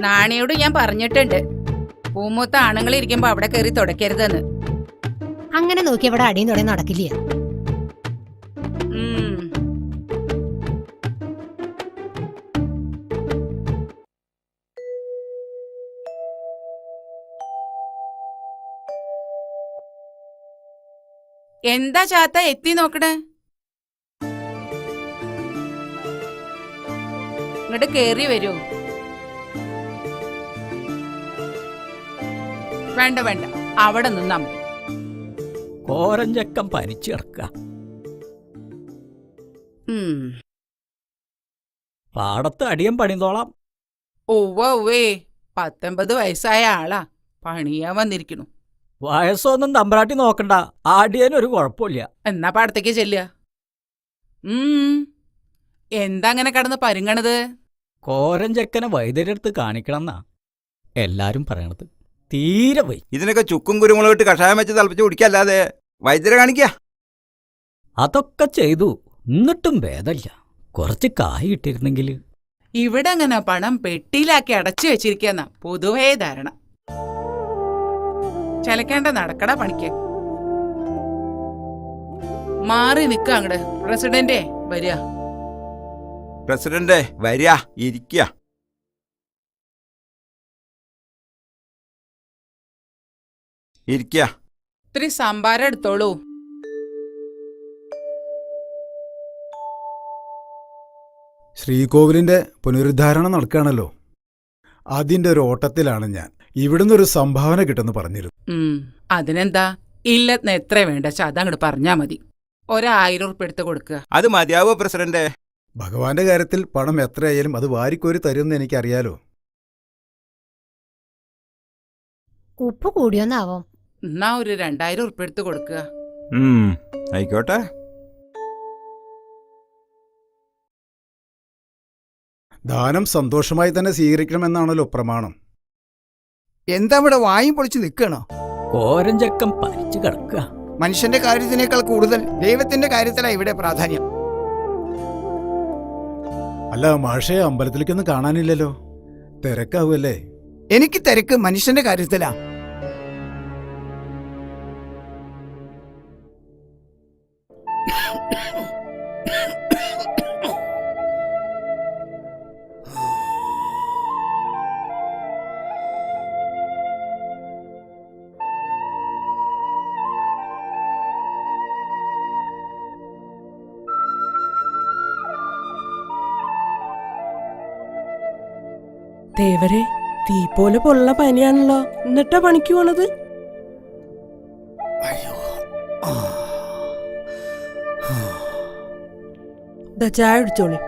നാണിയോട് ഞാൻ പറഞ്ഞിട്ടുണ്ട്, പൂമൂത്ത ആണുങ്ങൾ ഇരിക്കുമ്പോ അവിടെ കയറി തുടക്കരുതെന്ന്. അങ്ങനെ നോക്കി അവിടെ അടിയും തുടങ്ങി നടക്കില്ല. എന്താ ചാത്ത എത്തി നോക്കണേ? ഇങ്ങോട്ട് കേറി വരൂ. വേണ്ട വേണ്ട, അവിടെ നിന്നാ മതി. കോരഞ്ചക്കം പനിച്ചു കിടക്ക. പാടത്ത് അടിയം പണിതോളാം. ഒവ്വേ 19 വയസ്സായ ആളാ, പണിയാൻ വന്നിരിക്കണു. വയസ്സൊന്നും തമ്പ്രാട്ടി നോക്കണ്ട, ആടിയനൊരു കുഴപ്പമില്ല. എന്നാ പാടത്തേക്ക് ചെല്ലുക. എന്താ അങ്ങനെ കടന്ന് പരുങ്ങണത്? കോരഞ്ചക്കനെ വൈദ്യരെടുത്ത് കാണിക്കണമെന്നാ എല്ലാരും പറയണത്. തീരെ വൈ. ഇതിനൊക്കെ ചുക്കും കുരുമുളകിട്ട് കഷായം വെച്ച് തിളപ്പിച്ച് കുടിക്കല്ലാതെ വൈദ്യരെ കാണിക്ക. അതൊക്കെ ചെയ്തു, എന്നിട്ടും ഭേദമില്ല. കുറച്ച് കായ് കിട്ടിയിരുന്നെങ്കിൽ. ഇവിടെ അങ്ങനെ പണം പെട്ടിയിലാക്കി അടച്ചു വെച്ചിരിക്കുന്ന പൊതുവേ ധാരണ. ചലക്കേണ്ട, നടക്കട പണിക്ക്. മാറി നിക്ക അങ്ങട്. പ്രസിഡന്റേ വരിക. പ്രസിഡന്റ് വരിക, ഇരിക്കുക. ഇരിക്കുക. ഇത്തിരി സംഭാരം എടുത്തോളൂ. ശ്രീകോവിലിന്റെ പുനരുദ്ധാരണം നടക്കുകയാണല്ലോ, അതിന്റെ ഒരു ഓട്ടത്തിലാണ് ഞാൻ. ഇവിടുന്ന് ഒരു സംഭാവന കിട്ടുമെന്ന് പറഞ്ഞിരുന്നു. അതിനെന്താ, ഇല്ലെന്ന് എത്ര വേണ്ട അതങ്ങോട്ട് പറഞ്ഞാ മതി. 1000 ഉറുപ്പിക എടുത്ത് കൊടുക്കുക. അത് മതിയാവോ പ്രസിഡന്റ്? ഭഗവാന്റെ കാര്യത്തിൽ പണം എത്രയായാലും അത് വാരിക്കോരി തരുമെന്ന് എനിക്കറിയാലോ. ഉപ്പ് കൂടിയോന്നാവോ? എന്നാ ഒരു 2000 ഉറുപ്പിക എടുത്ത് കൊടുക്കുക. ആയിക്കോട്ടെ. ദാനം സന്തോഷമായി തന്നെ സ്വീകരിക്കണമെന്നാണല്ലോ പ്രമാണം. എന്താ ഇവിടെ വായും പൊളിച്ച് നിൽക്കണോ? കോരഞ്ചക്കം പനിച്ചു കിടക്കുക. മനുഷ്യന്റെ കാര്യത്തിനേക്കാൾ കൂടുതൽ ദൈവത്തിന്റെ കാര്യത്തിലാണ് ഇവിടെ പ്രാധാന്യം. അല്ല മാഷേ, അമ്പലത്തിലേക്കൊന്നും കാണാനില്ലല്ലോ, തിരക്കാവുമല്ലേ? എനിക്ക് തിരക്ക് മനുഷ്യന്റെ കാര്യത്തിലാ. ദേവരെ, തീ പോലെ പൊള്ള പനിയാണല്ലോ, എന്നിട്ടാ പണിക്ക് പോണത്? ചായ കുടിച്ചോളി.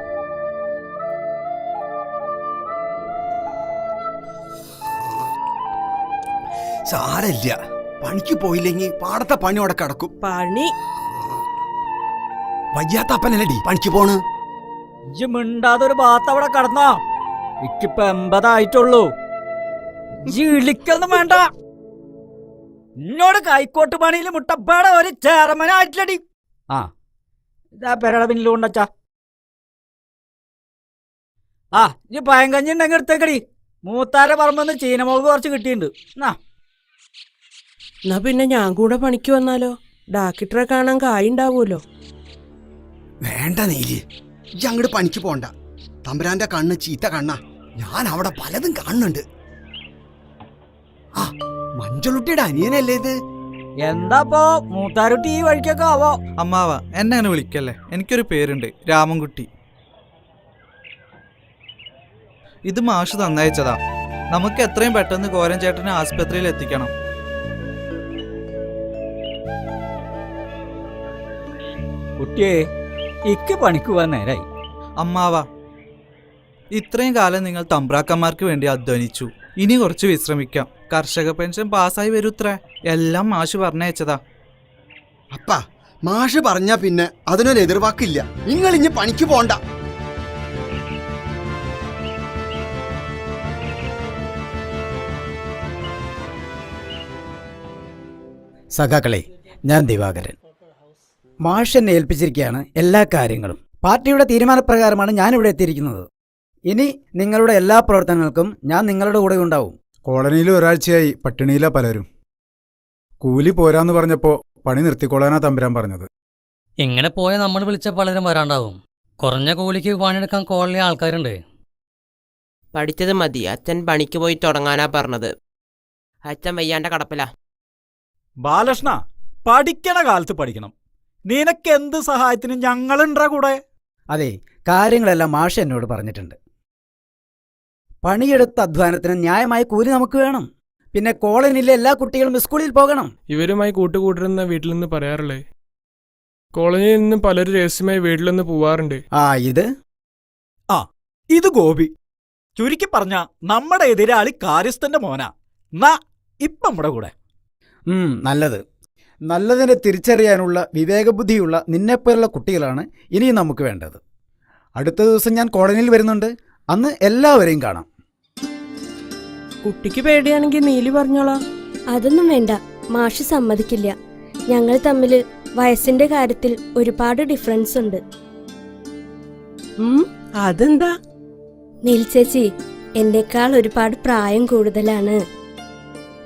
സാരല്ല, പണിക്ക് പോയില്ലെങ്കിൽ പാടത്തെ പണി അവിടെ കിടക്കും. പണി വയ്യാത്തപ്പനല്ലടി പണിക്ക് പോണ്. ഇജ്ജ് മിണ്ടാതൊരു ഭാഗത്ത് അവിടെ കടന്നോ. എനിക്കിപ്പോ 80 ആയിട്ടുള്ളൂ. ഇളിക്കൊന്നും വേണ്ട. എന്നോട് കൈക്കോട്ട് പണിയിൽ മുട്ടപ്പാടെ ഒരു ചേർമനായിട്ടില്ലടി. ആ ഇതാ പെരട പിന്നിലുണ്ടച്ചാ. ആ ഇജ്ജ് പയങ്കഞ്ഞി ഉണ്ടെങ്കിൽ എടുത്തേക്കടി. മൂത്താരെ പറമ്പെന്ന് ചീനമുളക് കുറച്ച് കിട്ടിയിട്ടുണ്ട്. എന്നാ പിന്നെ ഞാൻ കൂടെ പണിക്ക് വന്നാലോ? ഡാക്ടറെ കാണാൻ കായുണ്ടാവൂലോ. വേണ്ട നീലി, ഇജ്ജ് അങ്ങോട്ട് പണിക്ക് പോണ്ട. തമ്പുരാന്റെ കണ്ണ് ചീത്ത കണ്ണാ. ഞാൻ അവിടെ പലതും കാണുന്നുണ്ട്. ആ മഞ്ചളുട്ടിയുടെ അനിയനല്ലേ ഇത്? എന്താപ്പോ മൂത്താരുട്ടി ഈ വഴിക്കൊക്കെ ആവോ? അമ്മാവ എന്നെ അങ്ങനെ വിളിക്കല്ലേ, എനിക്കൊരു പേരുണ്ട്, രാമൻകുട്ടി. ഇത് മാഷ് തന്നയച്ചതാ. നമുക്ക് എത്രയും പെട്ടെന്ന് കോരൻ ചേട്ടനെ ആസ്പത്രിയിൽ എത്തിക്കണം. കുട്ടിയെ, ഇക്ക് പണിക്ക് പോവാൻ നേരായി. അമ്മാവ, ഇത്രയും കാലം നിങ്ങൾ തമ്പ്രാക്കന്മാർക്ക് വേണ്ടി അധ്വാനിച്ചു. ഇനി കുറച്ച് വിശ്രമിക്കാം. കർഷക പെൻഷൻ പാസ്സായി വരൂത്രേ. എല്ലാം മാഷ് പറഞ്ഞയച്ചതാ. അപ്പാ, മാഷ് പറഞ്ഞാ പിന്നെ അതിനൊരു എതിർവാക്കില്ല. നിങ്ങൾ ഇനി പണിക്ക് പോണ്ട. സഖാക്കളെ, ഞാൻ ദിവാകരൻ. മാഷ് എന്നെ ഏൽപ്പിച്ചിരിക്കുകയാണ് എല്ലാ കാര്യങ്ങളും. പാർട്ടിയുടെ തീരുമാനപ്രകാരമാണ് ഞാനിവിടെ എത്തിയിരിക്കുന്നത്. ഇനി നിങ്ങളുടെ എല്ലാ പ്രവർത്തനങ്ങൾക്കും ഞാൻ നിങ്ങളുടെ കൂടെ ഉണ്ടാവും. കോളനിയിൽ ഒരാഴ്ചയായി പട്ടിണിയിലാ പലരും. കൂലി പോരാന്ന് പറഞ്ഞപ്പോ പണി നിർത്തിക്കൊള്ളാനാ തമ്പുരാൻ പറഞ്ഞത്. ഇങ്ങനെ പോയാൽ നമ്മൾ വിളിച്ച പലരും വരാണ്ടാവും. കുറഞ്ഞ കൂലിക്ക് പണിയെടുക്കാൻ കോളനി ആൾക്കാരുണ്ട്. പഠിച്ചത് മതി, അച്ഛൻ പണിക്ക് പോയി തുടങ്ങാനാ പറഞ്ഞത്. അച്ഛൻ വയ്യാണ്ട കടപ്പില. ബാലകൃഷ്ണ, പഠിക്കണ കാലത്ത് പഠിക്കണം. നിനക്ക് എന്ത് സഹായത്തിനും ഞങ്ങളുണ്ടാ കൂടെ. അതെ, കാര്യങ്ങളെല്ലാം മാഷ് എന്നോട് പറഞ്ഞിട്ടുണ്ട്. പണിയെടുത്ത അധ്വാനത്തിന് ന്യായമായ കൂലി നമുക്ക് വേണം. പിന്നെ കോളനിയിലെ എല്ലാ കുട്ടികളും സ്കൂളിൽ പോകണം. ഇവരുമായി കൂട്ടുകൂട്ടരെന്ന വീട്ടിൽ നിന്ന് പറയാറില്ലേ? കോളനിയിൽ നിന്ന് പലരും രഹസ്യമായി വീട്ടിൽ നിന്ന് പോവാറുണ്ട്. ഇത് ഗോപി. ചുരുക്കി പറഞ്ഞ നമ്മുടെ എതിരാളി കാര്യസ്ഥന്റെ മോനാ. ഇപ്പം നമ്മുടെ കൂടെ. നല്ലത്. നല്ലതിനെ തിരിച്ചറിയാനുള്ള വിവേകബുദ്ധിയുള്ള നിന്നെപ്പോലുള്ള കുട്ടികളാണ് ഇനിയും നമുക്ക് വേണ്ടത്. അടുത്ത ദിവസം ഞാൻ കോളനിയിൽ വരുന്നുണ്ട്. അന്ന് എല്ലാവരെയും കാണാം. കുട്ടിക്ക് പേടിയാണെങ്കിൽ നീലി പറഞ്ഞോളാം. അതൊന്നും വേണ്ട, മാഷ് സമ്മതിക്കില്ല. ഞങ്ങൾ തമ്മിൽ വയസ്സിന്റെ കാര്യത്തിൽ ഒരുപാട് ഡിഫറൻസ് ഉണ്ട്. അതെന്താ? നീൽ ചേച്ചി എന്നേക്കാൾ ഒരുപാട് പ്രായം കൂടുതലാണ്.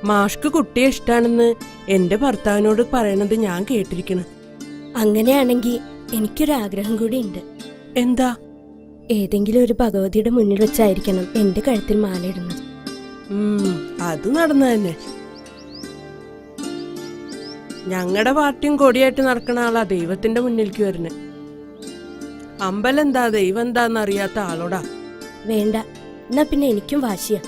മാഷ്ക്ക് കുട്ടിയെ ഇഷ്ടാണെന്ന് എന്റെ ഭർത്താവിനോട് പറയണത് ഞാൻ കേട്ടിരിക്കണ്. അങ്ങനെയാണെങ്കിൽ എനിക്കൊരാഗ്രഹം കൂടി ഉണ്ട്. എന്താ? ഏതെങ്കിലും ഒരു ഭഗവതിയുടെ മുന്നിൽ വെച്ചായിരിക്കണം എന്റെ കഴുത്തിൽ മാലയിടുന്നത്. അത് നടന്നു തന്നെ. ഞങ്ങളുടെ പാർട്ടിയും കൊടിയായിട്ട് നടക്കണ ആളാ ദൈവത്തിന്റെ മുന്നിലേക്ക് വരുന്നത്. അമ്പലം എന്താ ദൈവം എന്താന്ന് അറിയാത്ത ആളോടാ. വേണ്ട, എന്നാ പിന്നെ എനിക്കും വാശിയാ.